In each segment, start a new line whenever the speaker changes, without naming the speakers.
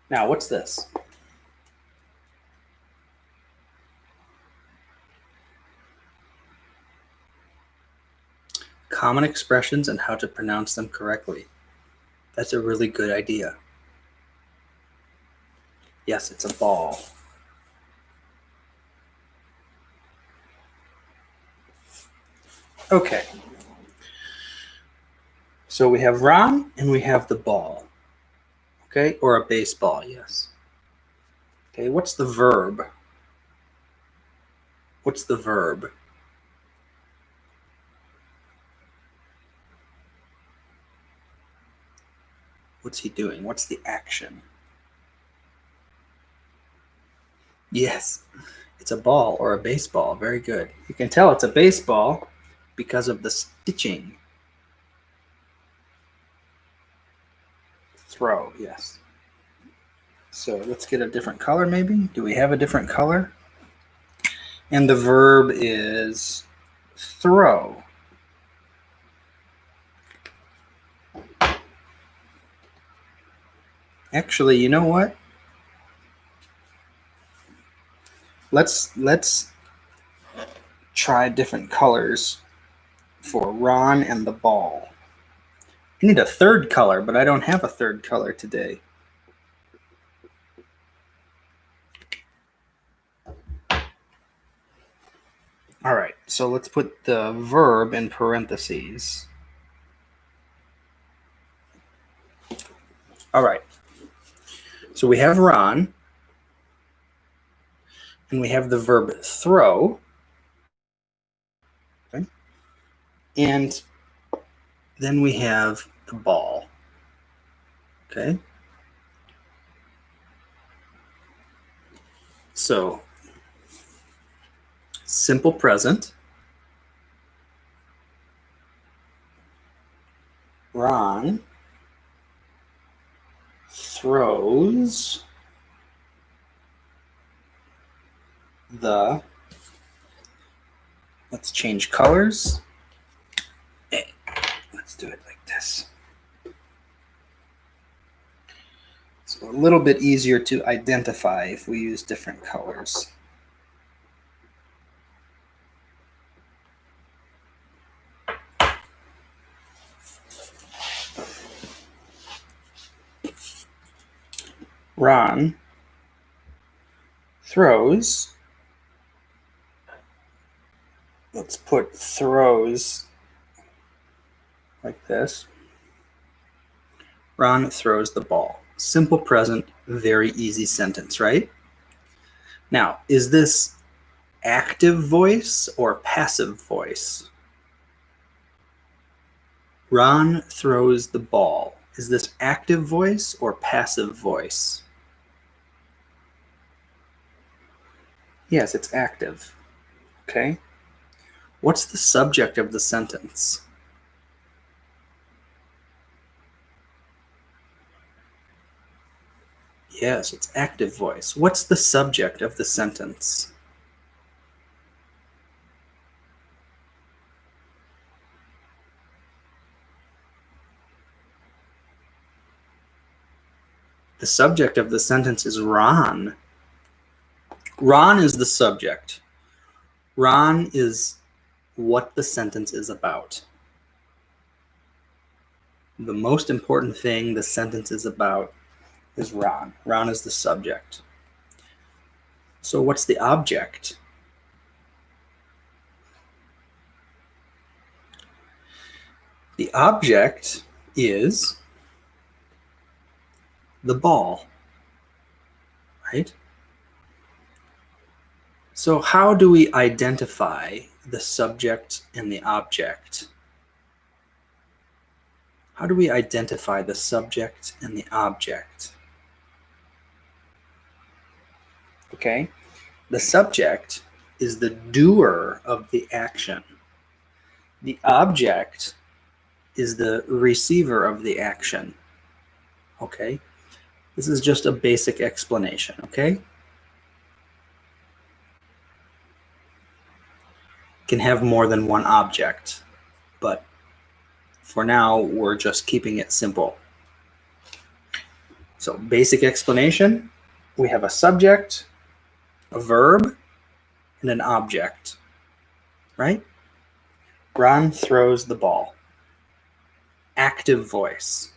Now, what's this? Common expressions and how to pronounce them correctly. That's a really good idea. Yes, it's a ball. Okay. So we have Ron and we have the ball. Okay, or a baseball, yes. Okay, what's the verb? What's the verb? What's he doing? What's the action? Yes, it's a ball or a baseball. Very good. You can tell it's a baseball because of the stitching. Throw, yes. So let's get a different color maybe. Do we have a different color? And the verb is throw. Actually, you know what? Let's try different colors for Ron and the ball. I need a third color, but I don't have a third color today. All right, so let's put the verb in parentheses. All right, so we have Ron, and we have the verb throw, okay? And then we have the ball, okay? So, simple present. Ron throws the, let's change colors. Let's do it like this. So a little bit easier to identify if we use different colors. Ron throws. Let's put throws like this. Ron throws the ball. Simple present, very easy sentence, right? Now, is this active voice or passive voice? Ron throws the ball. Is this active voice or passive voice? Yes, it's active. Okay. What's the subject of the sentence? Yes, it's active voice. What's the subject of the sentence? The subject of the sentence is Ron. Ron is the subject. Ron is what the sentence is about. The most important thing the sentence is about is Ron. Ron is the subject. So what's the object? The object is the ball, right? So how do we identify the subject and the object? How do we identify the subject and the object? Okay, the subject is the doer of the action. The object is the receiver of the action. Okay, this is just a basic explanation, okay? Can have more than one object, but for now, we're just keeping it simple. So basic explanation, we have a subject, a verb, and an object, right? Ron throws the ball. Active voice.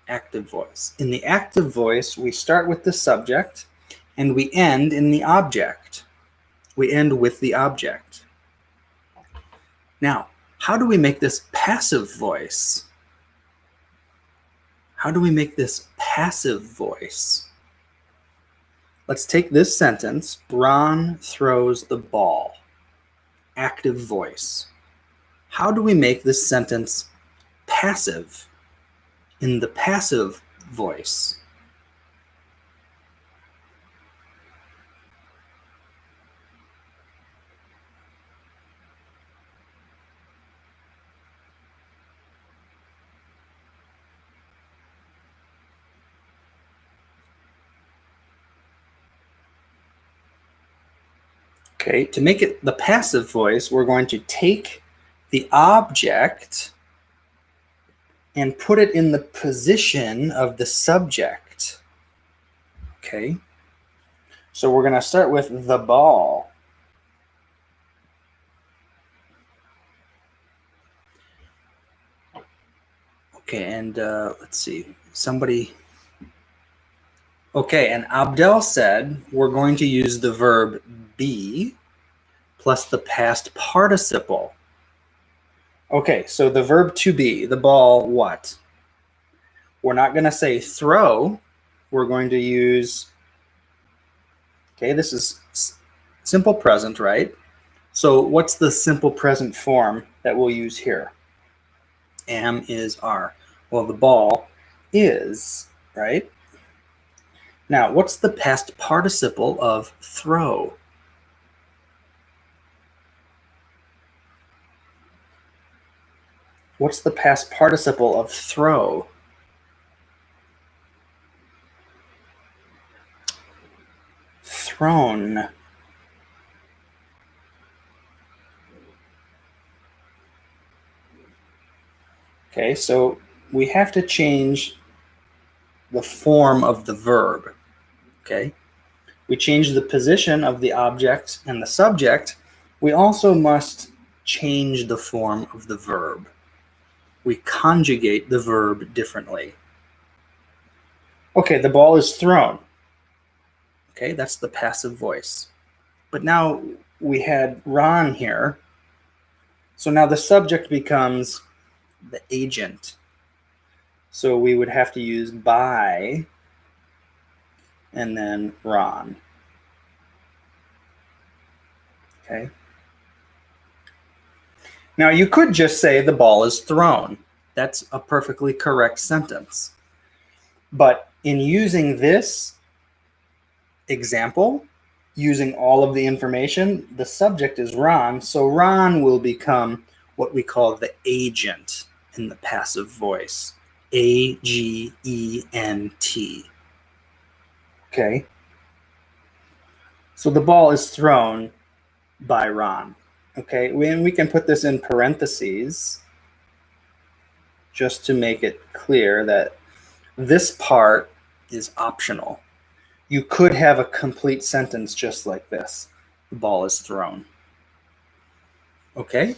Active voice. In the active voice, we start with the subject and we end in the object. We end with the object. Now, how do we make this passive voice? How do we make this passive voice? Let's take this sentence. Ron throws the ball. Active voice. How do we make this sentence passive in the passive voice? Okay, to make it the passive voice, we're going to take the object and put it in the position of the subject. Okay, so we're going to start with the ball. Okay, and let's see, somebody. Okay, and Abdel said we're going to use the verb be plus the past participle. Okay, so the verb to be, the ball, what? We're not going to say throw. We're going to use, okay, this is simple present, right? So what's the simple present form that we'll use here? Am, is, are. Well, the ball is, right? Now, what's the past participle of throw? What's the past participle of throw? Thrown. Okay, so we have to change the form of the verb. Okay, we change the position of the object and the subject. We also must change the form of the verb. We conjugate the verb differently. Okay, the ball is thrown. Okay, that's the passive voice. But now we had Ron here. So now the subject becomes the agent. So we would have to use by and then Ron. Okay. Now you could just say the ball is thrown. That's a perfectly correct sentence. But in using this example, using all of the information, the subject is Ron, so Ron will become what we call the agent in the passive voice. A-G-E-N-T. Okay? So the ball is thrown by Ron. Okay, we can put this in parentheses just to make it clear that this part is optional. You could have a complete sentence just like this. The ball is thrown. Okay?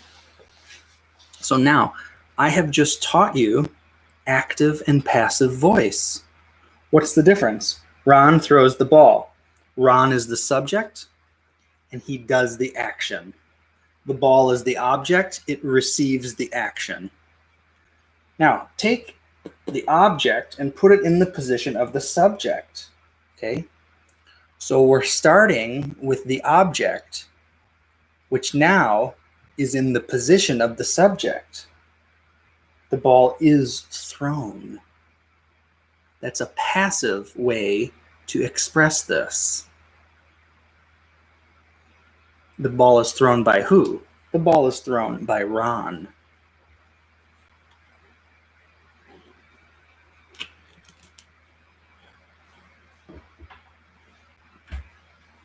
So now, I have just taught you active and passive voice. What's the difference? Ron throws the ball. Ron is the subject, and he does the action. The ball is the object. It receives the action. Now, take the object and put it in the position of the subject. Okay? So we're starting with the object, which now is in the position of the subject. The ball is thrown. That's a passive way to express this. The ball is thrown by who? The ball is thrown by Ron.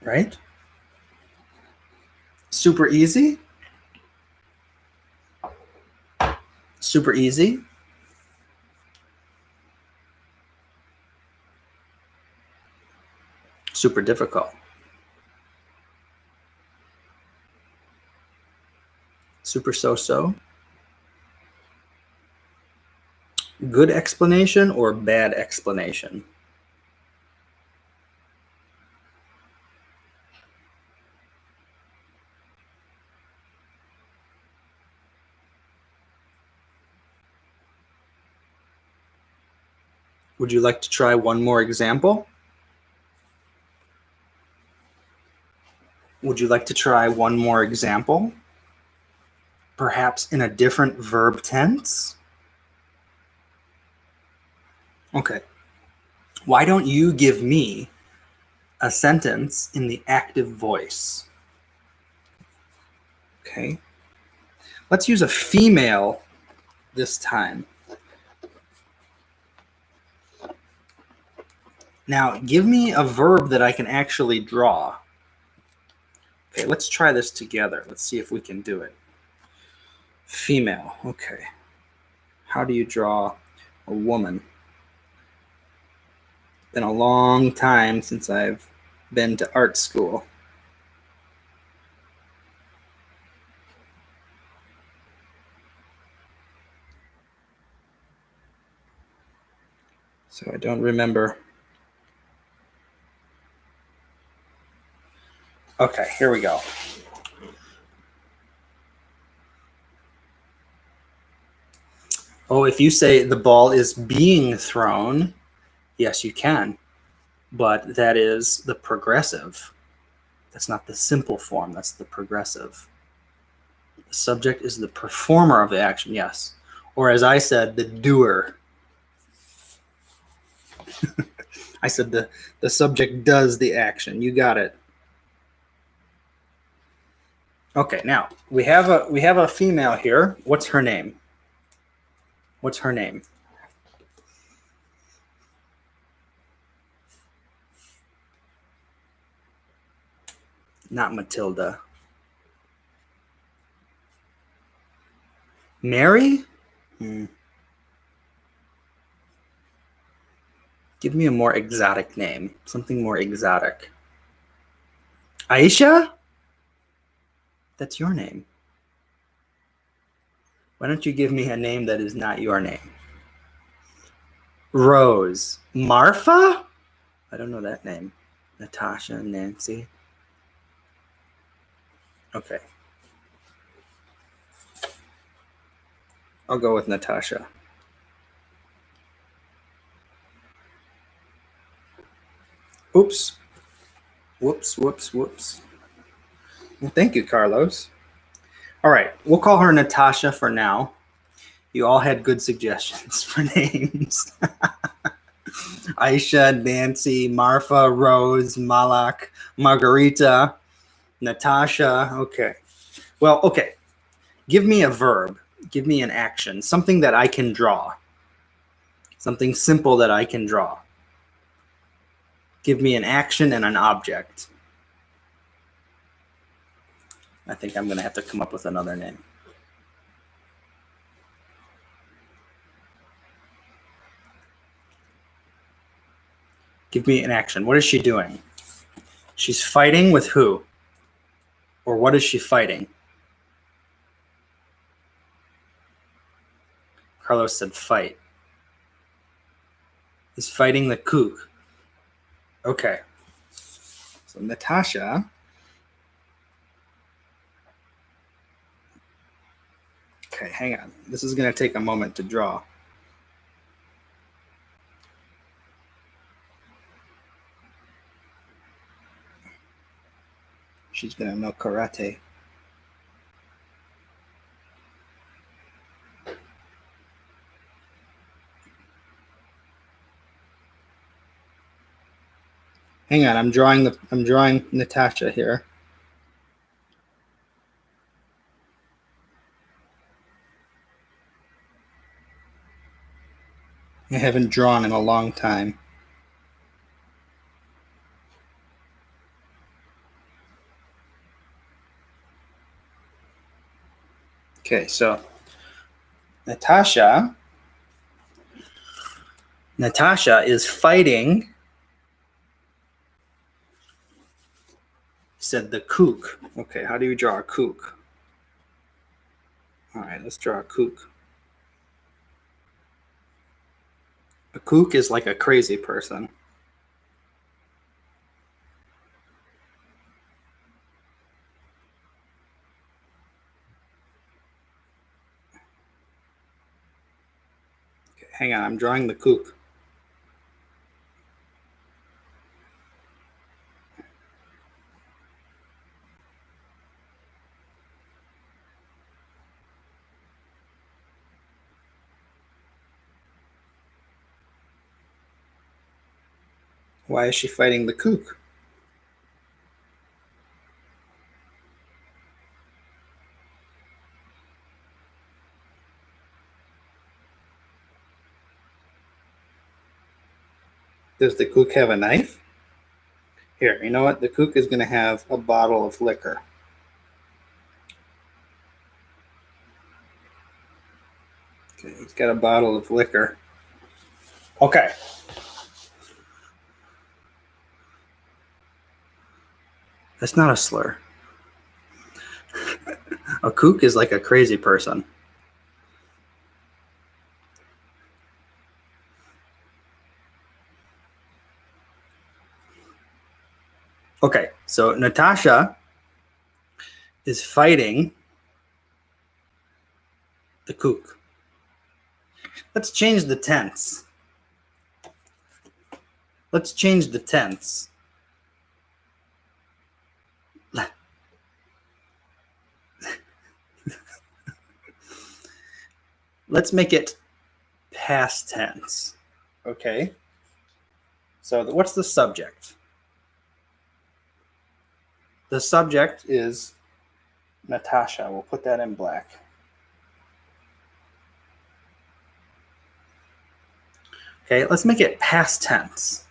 Right? Super easy? Super easy? Super difficult. Super so-so. Good explanation or bad explanation? Would you like to try one more example? Would you like to try one more example? Perhaps in a different verb tense? Okay. Why don't you give me a sentence in the active voice? Okay. Let's use a female this time. Now, give me a verb that I can actually draw. Okay, let's try this together. Let's see if we can do it. Female. Okay. How do you draw a woman? Been a long time since I've been to art school. So I don't remember. Okay, here we go. Oh, if you say the ball is being thrown, yes, you can. But that is the progressive. That's not the simple form. That's the progressive. The subject is the performer of the action, yes. Or as I said, the doer. I said the subject does the action. You got it. Okay, now we have a female here. What's her name? What's her name? Not Matilda. Mary? Give me a more exotic name. Something more exotic. Aisha? That's your name. Why don't you give me a name that is not your name? Rose. Marfa? I don't know that name. Natasha, Nancy. Okay. I'll go with Natasha. Oops. Whoops, whoops, whoops. Well, thank you, Carlos. All right, we'll call her Natasha for now. You all had good suggestions for names. Aisha, Nancy, Marfa, Rose, Malak, Margarita, Natasha. Okay. Well, okay. Give me a verb. Give me an action. Something that I can draw. Something simple that I can draw. Give me an action and an object. I think I'm going to have to come up with another name. Give me an action. What is she doing? She's fighting with who? Or what is she fighting? Carlos said fight. He's fighting the kook. Okay. So Natasha. Okay, hang on. This is going to take a moment to draw. She's going to know karate. Hang on, I'm drawing Natasha here. I haven't drawn in a long time. Okay, so Natasha is fighting said the kook. Okay, how do you draw a kook? All right, let's draw a kook. A kook is like a crazy person. Okay, hang on, I'm drawing the kook. Why is she fighting the kook? Does the kook have a knife? Here, you know what? The kook is going to have a bottle of liquor. Okay, he's got a bottle of liquor. Okay. That's not a slur. A kook is like a crazy person. Okay, so Natasha is fighting the kook. Let's change the tense. Let's change the tense. Let's make it past tense. Okay. So what's the subject? The subject is Natasha. We'll put that in black. Okay, let's make it past tense.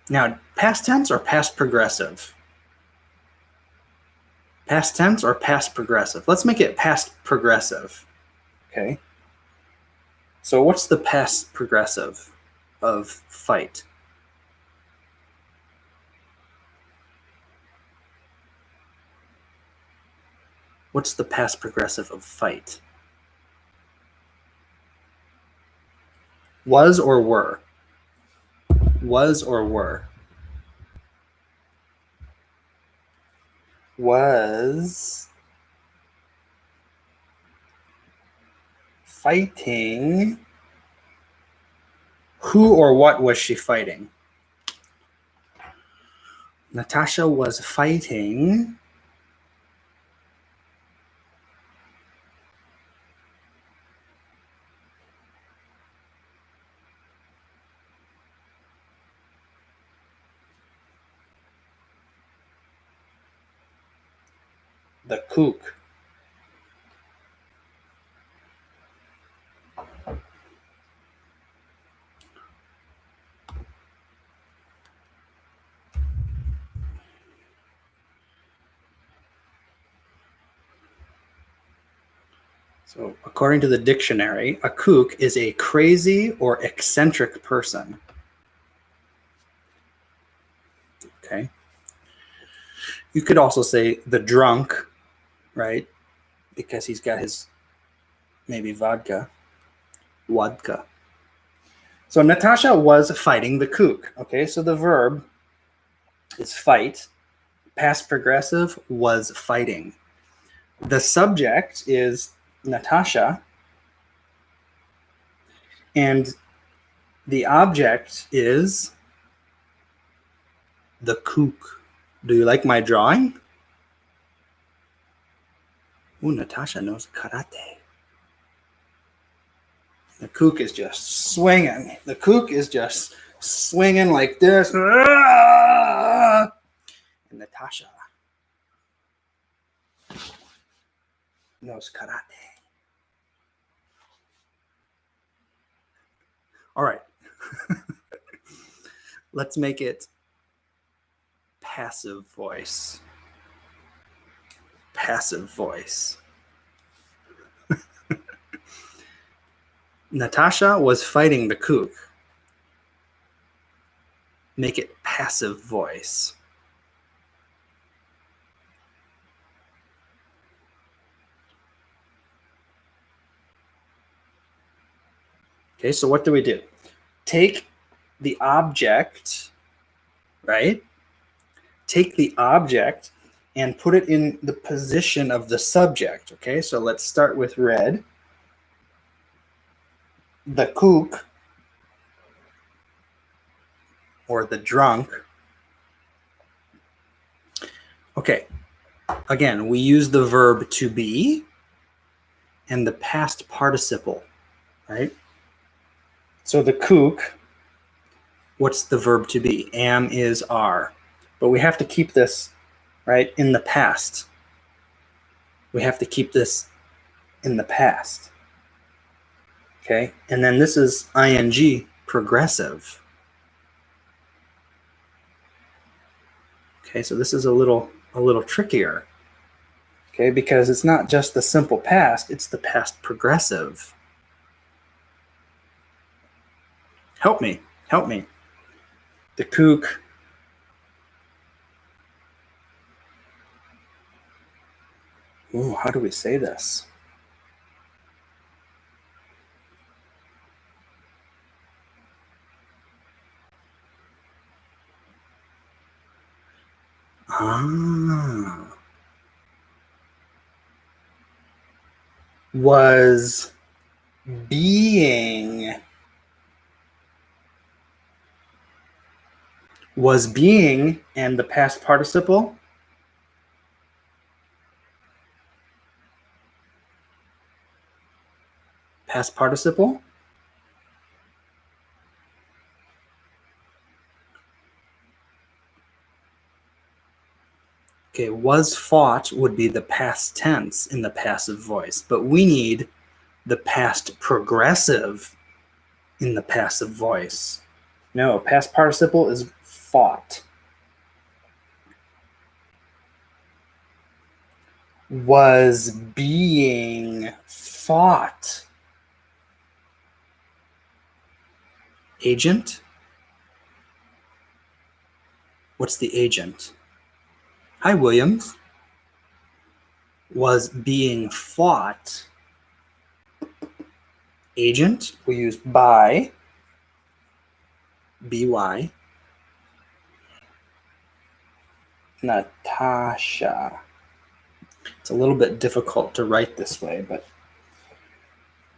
Now, past tense or past progressive? Past tense or past progressive? Let's make it past progressive. Okay. So what's the past progressive of fight? What's the past progressive of fight? Was or were? Was or were? Was fighting. Who or what was she fighting? Natasha was fighting the kook. So, according to the dictionary, a kook is a crazy or eccentric person. Okay. You could also say the drunk, right? Because he's got his maybe vodka. So Natasha was fighting the kook. Okay, so the verb is fight. Past progressive was fighting. The subject is Natasha. And the object is the kook. Do you like my drawing? Ooh, Natasha knows karate. The kook is just swinging. The kook is just swinging like this. And Natasha knows karate. All right. Let's make it passive voice. Passive voice. Natasha was fighting the kook. Make it passive voice. Okay, so what do? Take the object, right? Take the object and put it in the position of the subject. Okay, so let's start with red. The kook, or the drunk. Okay, again, we use the verb to be and the past participle, right? So the kook, what's the verb to be? Am, is, are. But we have to keep this, right, in the past. We have to keep this in the past. Okay, and then this is ing, progressive. Okay, so this is a little trickier. Okay, because it's not just the simple past, it's the past progressive. Help me. The kook. Ooh, how do we say this? Was being. Was being and the past participle. Past participle. Okay, was fought would be the past tense in the passive voice, but we need the past progressive in the passive voice. No, past participle is fought. Was being fought. Agent? What's the agent? Hi, Williams. Was being fought. Agent, we use by, by. Natasha. It's a little bit difficult to write this way, but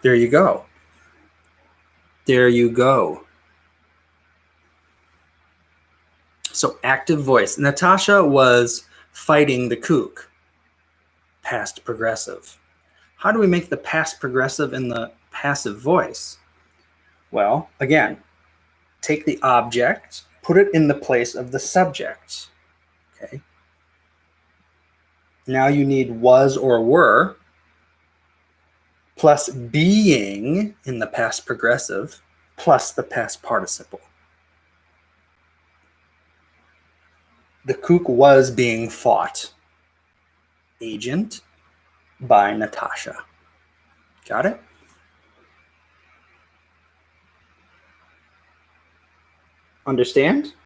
there you go. There you go. So active voice. Natasha was fighting the kook. Past progressive. How do we make the past progressive in the passive voice? Well, again, take the object, put it in the place of the subject. Okay. Now you need was or were plus being in the past progressive plus the past participle. The kook was being fought. Agent by Natasha. Got it? Understand?